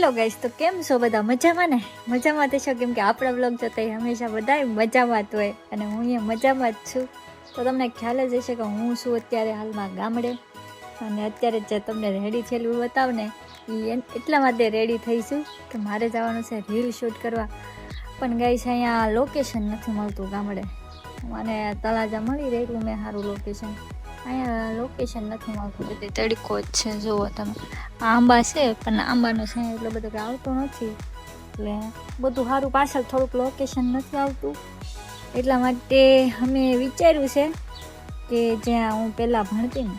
Hello guys, તો કેમ છો બધા? મજામાં ને? મજામાં થશો, કેમ કે આપણા બ્લોગ જોતા હંમેશા બધા મજામાં જ હોય અને હું અહીંયા મજામાં જ છું. તો તમને ખ્યાલ જ હશે કે હું છું અત્યારે હાલમાં ગામડે, અને અત્યારે જે તમને રેડી થયેલું બતાવ ને એ એટલા માટે રેડી થઈશું કે મારે જવાનું છે રીલ શૂટ કરવા. પણ ગાઈસ અહીંયા લોકેશન નથી મળતું ગામડે. મને તળાજા મળી રહે એટલું મેં સારું લોકેશન. અહીંયા લોકેશન નથી મળતું, બધી તડકો જ છે. જુઓ તમે, આંબા છે પણ આંબાનો છે એટલો બધો કંઈ આવતો નથી, એટલે બધું સારું પાછળ થોડુંક લોકેશન નથી આવતું. એટલા માટે અમે વિચાર્યું છે કે જ્યાં હું પહેલાં ભણતી ને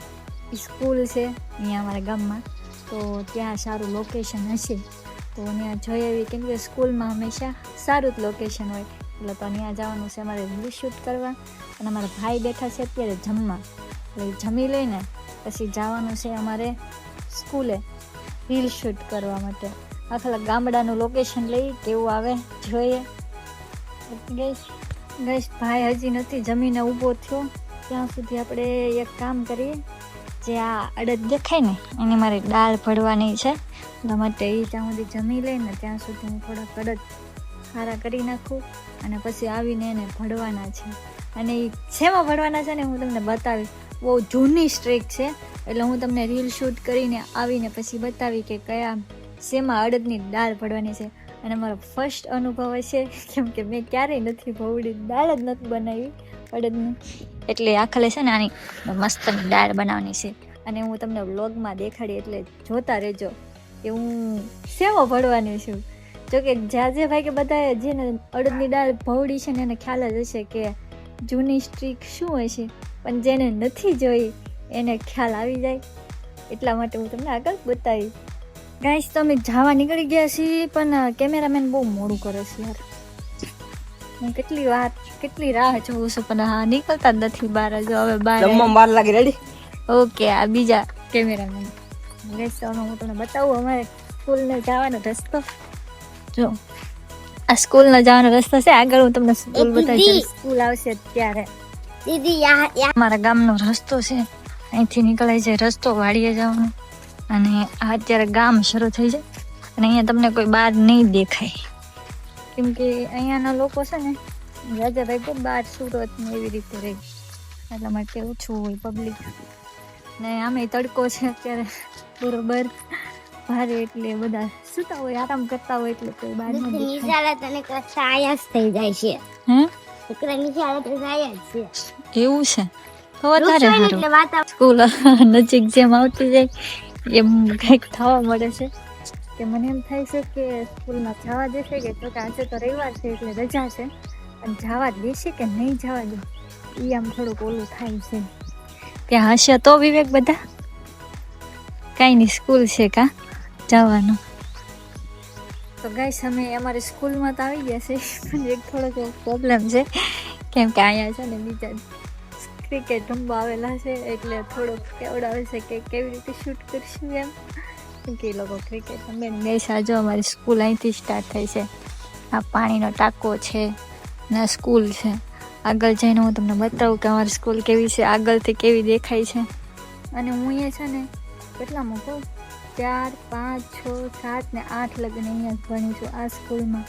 સ્કૂલ છે અહીંયા અમારા ગામમાં, તો ત્યાં સારું લોકેશન હશે તો ત્યાં જઈ આવી, કેમ કે સ્કૂલમાં હંમેશા સારું જ લોકેશન હોય. એટલે તો ત્યાં જવાનું છે અમારે રીલ શૂટ કરવા. અને અમારા ભાઈ બેઠા છે અત્યારે જમવા, એટલે જમી લઈને પછી જવાનું છે અમારે સ્કૂલે રીલ શૂટ કરવા માટે. આખા ગામડાનું લોકેશન લઈ કેવું આવે જોઈએ. ગઈશ ભાઈ હજી નથી જમીને ઊભો થયો, ત્યાં સુધી આપણે એક કામ કરીએ. જે આ અડદ દેખાય ને એની મારે દાળ ભરવાની છે, એટલા માટે એ ત્યાં સુધી જમી લઈને ત્યાં સુધી હું થોડાક અડદ ખારા કરી નાખું અને પછી આવીને એને ભરવાના છે. અને એ શેમાં ભરવાના છે ને હું તમને બતાવીશ. બહુ જૂની સ્ટ્રીક છે, એટલે હું તમને રીલ શૂટ કરીને આવીને પછી બતાવી કે કયા શેમાં અડદની દાળ ભરવાની છે. અને મારો ફર્સ્ટ અનુભવ હશે, કેમ કે મેં ક્યારેય નથી ભવડી દાળ જ નથી બનાવી અડદની, એટલે આખલે છે ને આની મસ્તની દાળ બનાવવાની છે. અને હું તમને વ્લોગમાં દેખાડી, એટલે જોતા રહેજો કે હું શેમાં ભરવાની છું. જોકે જાજે ભાઈ કે બધા જેને અડદની દાળ ભવડી છે ને એને ખ્યાલ જ હશે કે જૂની સ્ટ્રીક શું હશે, પણ જેને નથી જોઈ એને ખ્યાલ આવી જાય. એટલા માટે હું તમને આગળ બતાવી. ગાઈસ તો અમે જવા નીકળી ગયા છીએ, પણ કેમેરામેન બહુ મોડું કરે છે યાર. હું કેટલી રાહ જોઉં છું, પણ હા નીકળતા જ નથી બહાર. જો હવે બહાર લાગી રેડી. ઓકે, આ બીજા કેમેરામેન. ગાઈસ તો હું તમને બતાવું અમારે સ્કૂલને જવાનો રસ્તો. જો આ સ્કૂલનો જવાનો રસ્તો છે, આગળ હું તમને સ્કૂલ બતાવીશ. સ્કૂલ આવશે ત્યારે દીદી અમારા ગામનો રસ્તો છે, અહીંથી નીકળાય છે રસ્તો વાડીએ જવાનો. અને આ અત્યારે ગામ શરૂ થઈ જાય અને અહીંયા તમને કોઈ બહાર નહીં દેખાય, કેમ કે અહીંયાના લોકો છે ને રાજાભાઈ બહુ બહાર સુરત ને એવી રીતે રહે, એટલા માટે ઓછું હોય પબ્લિક. ને આમે તડકો છે અત્યારે બરોબર ભારે, એટલે બધા સુતા હોય, આરામ કરતા હોય, એટલે કોઈ બહાર ન દેખાય. તને કસાય જ થઈ જાય છે. છોકરાની શાળા તો જાય જ છે. એવું છે તો વધારે સારું. સ્કૂલ નજીક જેમ આવતી જાય એમ કંઈક થવા મળે છે કે મને એમ થાય છે કે સ્કૂલમાં જવા દેશે કે, તો કે આજે તો રવિવાર છે એટલે રજા છે, અને જવા દેશે કે નહીં જવા દે એ આમ થોડુંક ઓલું થાય છે. ત્યાં હશે તો વિવેક બધા કાંઈ નહીં, સ્કૂલ છે કા જવાનું. તો ગાઈસ અમે અમારી સ્કૂલમાં તો આવી ગયા છે, પણ એક થોડોક પ્રોબ્લેમ છે, કેમ કે અહીંયા છે ને બીજા ક્રિકેટ રમવા આવેલા છે, એટલે થોડોક કેવડાવે છે કે કેવી રીતે શૂટ કરશું એમ, કેમ કે એ લોકો ક્રિકેટ રમે. ગાઈસ આ જો અમારી સ્કૂલ અહીંથી સ્ટાર્ટ થાય છે. આ પાણીનો ટાંકો છે ને સ્કૂલ છે. આગળ જઈને હું તમને બતાવું કે અમારી સ્કૂલ કેવી છે, આગળથી કેવી દેખાય છે. અને હું અહીંયા છે ને કેટલામાં કહું, 4, 5, 6, 7 ને 8 લગન અહીંયા જ ભણી છું આ સ્કૂલમાં.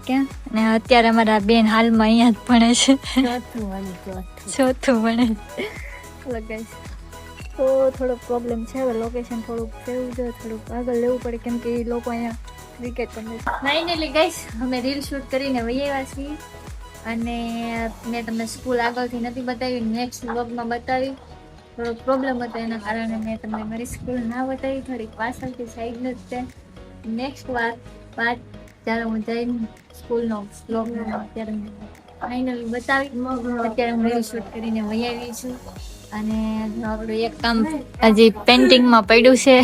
ક્યાં? અને અત્યારે અમારા બેન હાલમાં અહીંયા જ ભણે છે, ચોથું ભણે છે. તો થોડો પ્રોબ્લેમ છે, હવે લોકેશન થોડુંક લેવું જોઈએ, થોડુંક આગળ લેવું પડે, કેમ કે એ લોકો અહીંયા ક્રિકેટ રમે. ફાઇનલી ગાઈસ અમે રીલ શૂટ કરીને વહી આવ્યા છીએ, અને મેં તમને સ્કૂલ આગળથી નથી બતાવી, નેક્સ્ટ વ્લોગમાં બતાવી. થોડો પ્રોબ્લેમ હતો એના કારણે મેં તમને મારી સ્કૂલ ના બતાવી, થોડીક પાછળથી સાઈડ જ છે. નેક્સ્ટ વાત જ્યારે હું જઈને સ્કૂલનો વ્લોગ અત્યારે ફાઇનલી બતાવી. અત્યારે હું રીલ શૂટ કરીને વહી આવી છું, અને આપણું એક કામ હજી પેન્ટિંગમાં પડ્યું છે,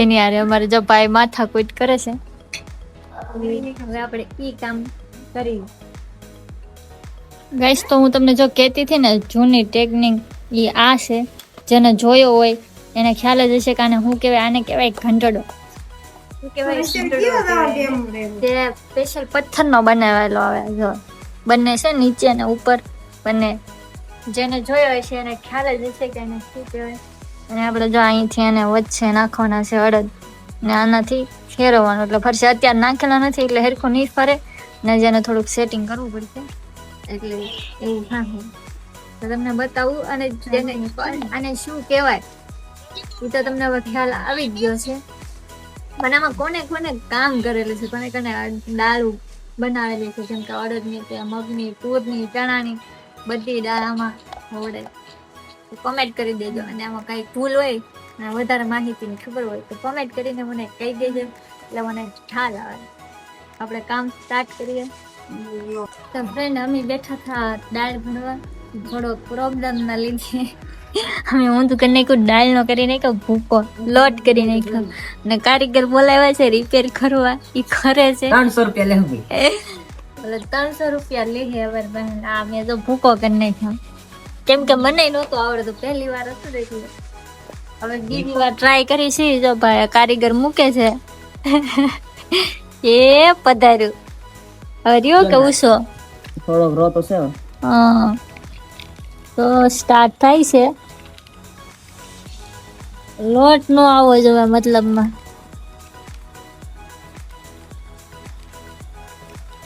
એની હારે અમારે જો ભાઈ માથાકૂટ કરે છે. હવે આપણે એ કામ કરી. ગાઈસ તો હું તમને જો કહેતી હતી ને જૂની ટેકનિક, એ આ છે. જેને જોયો હોય એને ખ્યાલ જ હશે કે આને શું કહેવાય. આને કહેવાય ઘંટડો. શું કહેવાય? તે સ્પેશિયલ પથ્થરનો બનાવેલો આવે. જો બંને છે નીચે અને ઉપર બંને, જેને જોયો હશે એને ખ્યાલ જ હશે કે એને શું કહેવાય. અને આપણે જો અહીંથી એને વચ્ચે નાખવાના છે અડદ, ને આનાથી ફેરવવાનું એટલે ફરશે. અત્યારે નાખેલા નથી એટલે હેરખું નહીં ફરે ને જેને થોડુંક સેટિંગ કરવું પડશે એટલે એવું થાય. તો તમને બતાવું અને જેને આને શું કહેવાય એ તો તમને હવે ખ્યાલ આવી જ ગયો છે. પણ આમાં કોને કોને કામ કરેલું છે, કોને કોને દાળ બનાવેલી છે, જેમ કે અડદની છે, મગની, તુરની, ચણાની બધી દાળ આમાં આવડે. કોમેન્ટ કરી દેજો અને આમાં કઈ ભૂલ હોય અને વધારે માહિતીની ખબર હોય તો કોમેન્ટ કરીને મને કહી દેજો એટલે મને ખ્યાલ આવે. આપણે કામ સ્ટાર્ટ કરીએ. તો ફ્રેન્ડ અમે બેઠા હતા દાળ ભરવા. થોડો પ્રોબ્લેમ ના લીધે અમે ઊંધું કરી નાખ્યું, દાળ નો કરી નાખ્યો, ભૂકો લોટ કરી નાખ્યો ને કારીગર બોલાવ્યા છે રિપેર કરવા. એ કરે છે 300 રૂપિયા લેવું. એટલે 300 રૂપિયા લે હવે. આ મેં તો ભૂકો કરી નાખ્યો કેમ કે મને નહોતું આવડતું, પહેલી વાર હતું એટલે હવે બીજી વાર ટ્રાય કરી છે. જો ભાઈ કારીગર મૂકે છે એ પધાર્યું. હવે રહ્યો કે ઉસો થોડોક રો તો છે. હા તો સ્ટાર્ટ થાય છે. લોટ નો આવો જોઈએ મતલબમાં.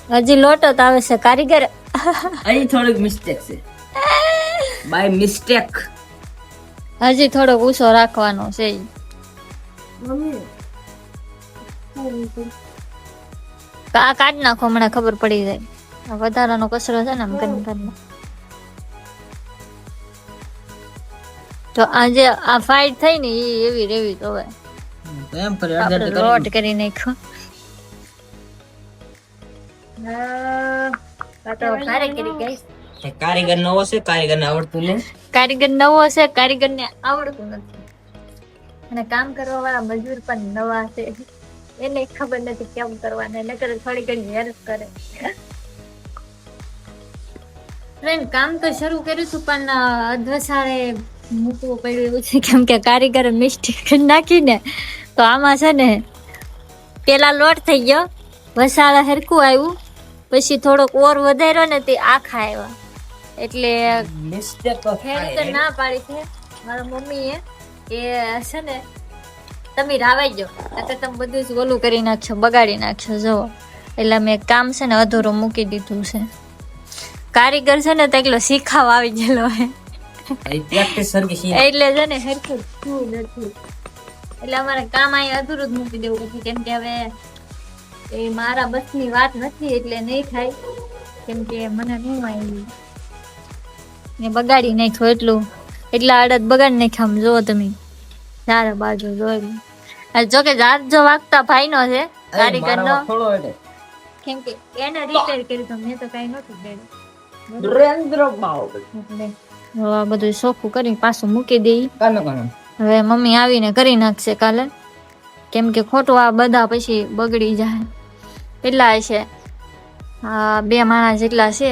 હજી લોટો તો આવે છે કારીગર. અહીં થોડીક મિસ્ટેક છે, બાય મિસ્ટેક. હજી થોડોક ઊંચો રાખવાનો છે. આ કાઢ નાખો હમણાં ખબર પડી જાય. આ વધારાનો કચરો છે ને આમ કરીને કાઢ નાખો. તો આજે આ ફાઇટ થઈ ને એ એવી રેવી તો હવે તો એમ કરી આપણે લોટ કરી નાખ્યો. કારીગર નવો છે, કારીગર ને આવડતું નહીં. કારીગર નવો છે, કારીગર ને આવડતું નથી અને કામ કરવા વાળા મજૂર પણ નવા છે. એને ખબર નથી કેમ કરવાના, નકર થોડી ઘણી હેલ્પ કરે. ફ્રેન્ડ કામ તો શરૂ કર્યું હતું પણ અધવસાળે મૂકવું પડ્યું એવું છે કેમ કે કારીગર મિસ્ટેક નાખીને તો આમાં છે ને પેલા લોટ થઈ ગયો, વસાળા હરખું આવ્યું, પછી થોડોક ઓર વધાર્યો ને તે આખા આવ્યા. એટલે મિસ્ટેક તો ખેડ તો ના પાડી છે મારા મમ્મીએ કે છે ને તમે રાવાઈ જાઓ, નકર તમે બધું જ ઓલું કરી નાખશો, બગાડી નાખશો. જુઓ એટલે મેં કામ છે ને અધૂરું મૂકી દીધું છે. કારીગર છે ને તો એકલો શીખાવા આવી ગયેલો હે પ્રેક્ટિસ સરખી છે એટલે છે ને હરખું થયું નથી. એટલે અમારે કામ અહીં અધૂરું જ મૂકી દેવું પછી કેમ કે હવે એ મારા બસની વાત નથી એટલે નહીં થાય કેમ કે મને નહીં આવી ને બગાડી નાખ્યો એટલું. એટલા અડદ બગાડી નાખ્યા. આમ જુઓ તમે ચારે બાજુ જોઈ. જો કે જાત જો વાગતા ભાઈ નો છે કારીગર નો, થોડો એટલે કેમ કે એને રિપેર કર્યું તો મેં તો કઈ નહોતું કર્યું. નરેન્દ્ર બાવ એટલે હવે આ બધું ચોખ્ખું કરી પાછું મૂકી દઈ. કાનો કાનો હવે મમ્મી આવીને કરી નાખશે કાલે કેમ કે ખોટું આ બધા પછી બગડી જાય. કેટલા છે 2 માણસ જેટલા છે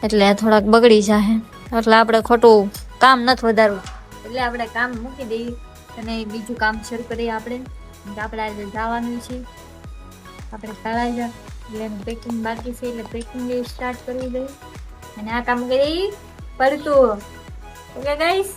એટલે થોડાક બગડી જાય એટલે આપણે ખોટું કામ નથી વધારવું એટલે આપણે કામ મૂકી દઈએ અને બીજું કામ શરૂ કરીએ. આપણે આજે જવાનું છે આપણે તળાજા એટલે એનું પેકિંગ બાકી છે એટલે પેકિંગ સ્ટાર્ટ કરવી દઈએ અને આ કામ કરી પડતું. Okay guys